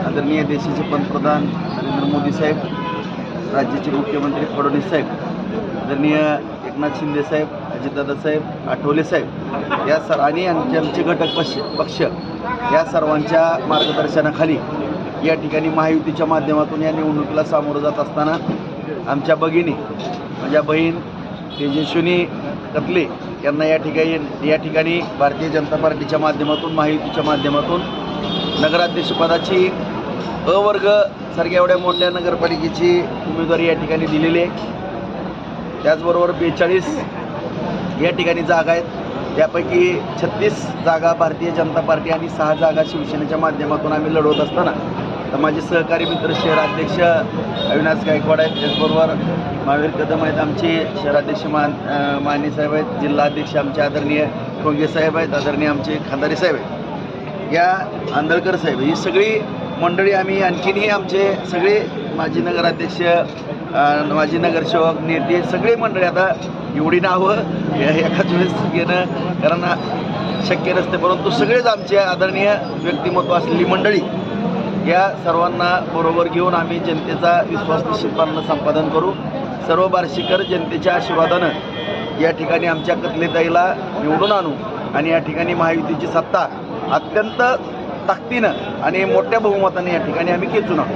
आदरणीय देशाचे पंतप्रधान नरेंद्र मोदी साहेब, राज्याचे मुख्यमंत्री फडणवीस साहेब, आदरणीय एकनाथ शिंदे साहेब, अजितदादा साहेब, आठवले साहेब या आणि आमचे घटक पक्ष या सर्वांच्या मार्गदर्शनाखाली या ठिकाणी महायुतीच्या माध्यमातून या निवडणुकीला सामोरं जात असताना आमच्या भगिनी, माझ्या बहीण तेजस्विनी कतले यांना या ठिकाणी भारतीय जनता पार्टीच्या माध्यमातून, महायुतीच्या माध्यमातून नगराध्यक्षपदाची अ वर्ग सारख्या एवढ्या मोठ्या नगरपालिकेची उमेदवारी या ठिकाणी दिलेली आहे। त्याचबरोबर 42 या ठिकाणी जागा आहेत, त्यापैकी 36 जागा भारतीय जनता पार्टी आणि 6 जागा शिवसेनेच्या माध्यमातून आम्ही लढवत असताना तर माझे सहकारी मित्र शहराध्यक्ष अविनाश गायकवाड आहेत, त्याचबरोबर महावीर कदम आहेत, आमचे शहराध्यक्ष माने साहेब आहेत, जिल्हाध्यक्ष आमचे आदरणीय ठोंगे साहेब आहेत, आदरणीय आमचे खांदारे साहेब आहेत, या आंदळकर साहेब, ही सगळी मंडळी आम्ही आणखीनही आमचे सगळे माजी नगराध्यक्ष, माजी नगरसेवक, नेते सगळे मंडळी, आता एवढी नावं एकाच वेळेस घेणं कारण शक्य नसते, परंतु सगळेच आमचे आदरणीय व्यक्तिमत्व असलेली मंडळी या सर्वांना बरोबर घेऊन आम्ही जनतेचा विश्वास निश्चितपणानं संपादन करू। सर्व बार्शीकर जनतेच्या आशीर्वादानं या ठिकाणी आमच्या कतलेताईला निवडून आणू आणि या ठिकाणी महायुतीची सत्ता अत्यंत ताकदीनं आणि मोठ्या बहुमताने या ठिकाणी आम्ही खेचून आणू।